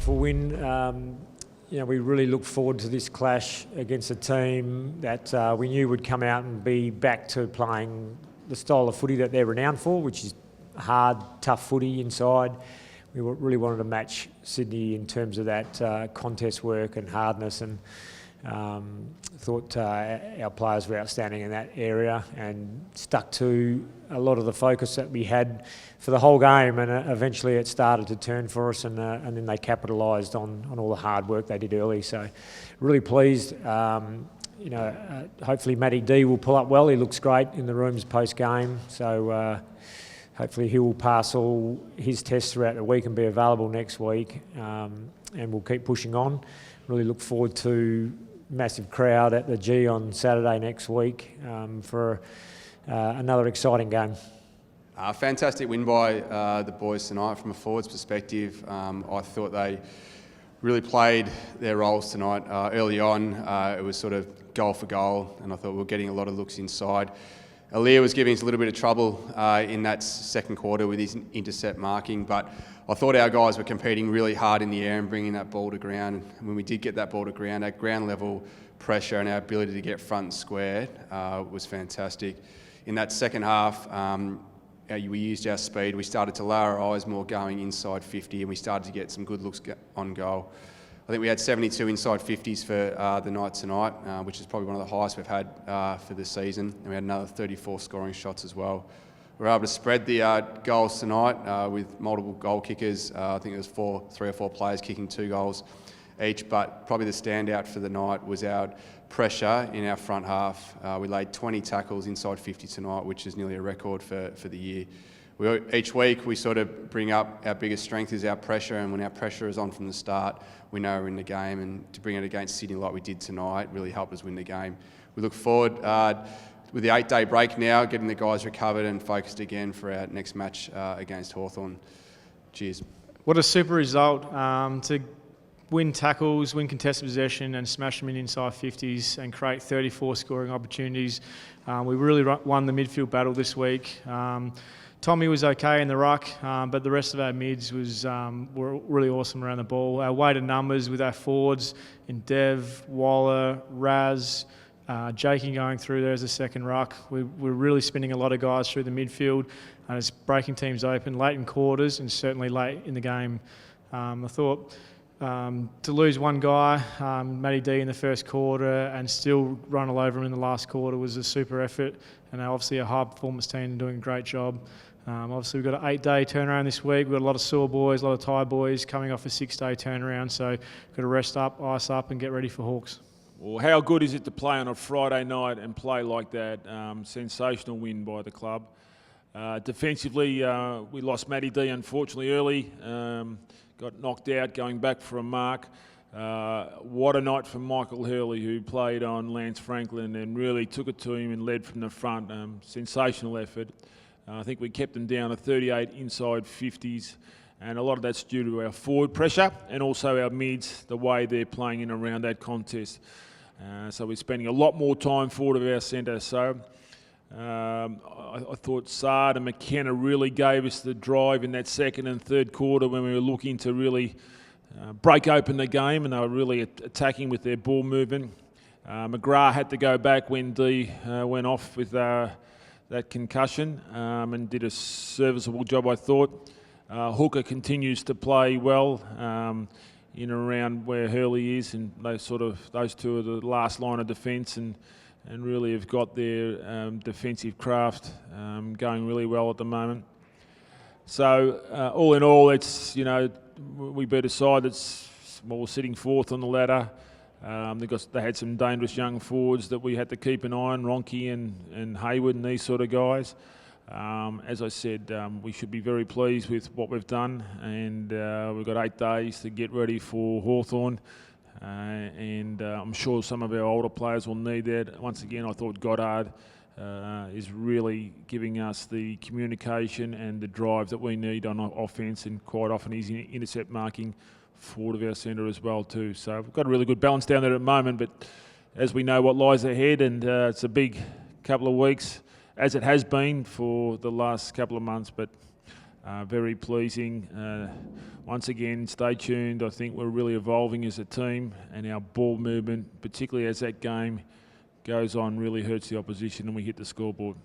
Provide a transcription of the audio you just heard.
wonderful win. We really look forward to this clash against a team that we knew would come out and be back to playing the style of footy that they're renowned for, which is hard, tough footy inside. We really wanted to match Sydney in terms of that contest work and hardness, and thought our players were outstanding in that area and stuck to a lot of the focus that we had for the whole game, and eventually it started to turn for us, and then they capitalised on all the hard work they did early. So really pleased. Hopefully Matty D will pull up well. He looks great in the rooms post-game. So hopefully he will pass all his tests throughout the week and be available next week. And we'll keep pushing on. Really look forward to massive crowd at the G on Saturday next week for another exciting game. Fantastic win by the boys tonight from a forwards perspective. I thought they really played their roles tonight. Early on, it was sort of goal for goal, and I thought we were getting a lot of looks inside. Aaliyah was giving us a little bit of trouble in that second quarter with his intercept marking, but I thought our guys were competing really hard in the air and bringing that ball to ground. And when we did get that ball to ground, our ground level pressure and our ability to get front and square was fantastic. In that second half, we used our speed. We started to lower our eyes more going inside 50, and we started to get some good looks on goal. I think we had 72 inside 50s for the night tonight, which is probably one of the highest we've had for the season. And we had another 34 scoring shots as well. We were able to spread the goals tonight with multiple goal kickers. I think it was 3 or 4 players kicking 2 goals each, but probably the standout for the night was our pressure in our front half. We laid 20 tackles inside 50 tonight, which is nearly a record for the year. Each week we sort of bring up our biggest strength is our pressure, and when our pressure is on from the start, we know we're in the game, and to bring it against Sydney like we did tonight really helped us win the game. We look forward with the 8-day break now, getting the guys recovered and focused again for our next match against Hawthorn. Cheers. What a super result to win tackles, win contested possession and smash them in inside 50s and create 34 scoring opportunities. We really won the midfield battle this week. Tommy was okay in the ruck, but the rest of our mids were really awesome around the ball. Our weighted numbers with our forwards in Dev, Waller, Raz, Jakey going through there as a second ruck. We're really spinning a lot of guys through the midfield, and it's breaking teams open late in quarters and certainly late in the game. I thought to lose one guy, Matty D in the first quarter, and still run all over him in the last quarter was a super effort, and obviously a high performance team doing a great job. Obviously we've got an 8-day turnaround this week. We've got a lot of sore boys, a lot of tired boys coming off a 6-day turnaround, so got to rest up, ice up and get ready for Hawks. Well, how good is it to play on a Friday night and play like that? Sensational win by the club. Defensively, we lost Matty D unfortunately early. Got knocked out going back for a mark. What a night for Michael Hurley, who played on Lance Franklin and really took it to him and led from the front. Sensational effort. I think we kept them down to 38 inside 50s, and a lot of that's due to our forward pressure and also our mids, the way they're playing in around that contest. So we're spending a lot more time forward of our centre. So I thought Sard and McKenna really gave us the drive in that second and third quarter when we were looking to really break open the game, and they were really attacking with their ball movement. McGrath had to go back when D went off with that concussion and did a serviceable job, I thought. Hooker continues to play well in and around where Hurley is, and those two are the last line of defence, and really have got their defensive craft going really well at the moment. So all in all, it's we beat a side that's sitting fourth on the ladder. They had some dangerous young forwards that we had to keep an eye on, Ronke and Hayward and these sort of guys. As I said, we should be very pleased with what we've done, and we've got 8 days to get ready for Hawthorn. And I'm sure some of our older players will need that. Once again, I thought Goddard is really giving us the communication and the drive that we need on offence, and quite often he's intercept marking forward of our centre as well too. So we've got a really good balance down there at the moment, but as we know what lies ahead, and it's a big couple of weeks, as it has been for the last couple of months, but Very pleasing. Once again, stay tuned. I think we're really evolving as a team, and our ball movement, particularly as that game goes on, really hurts the opposition and we hit the scoreboard.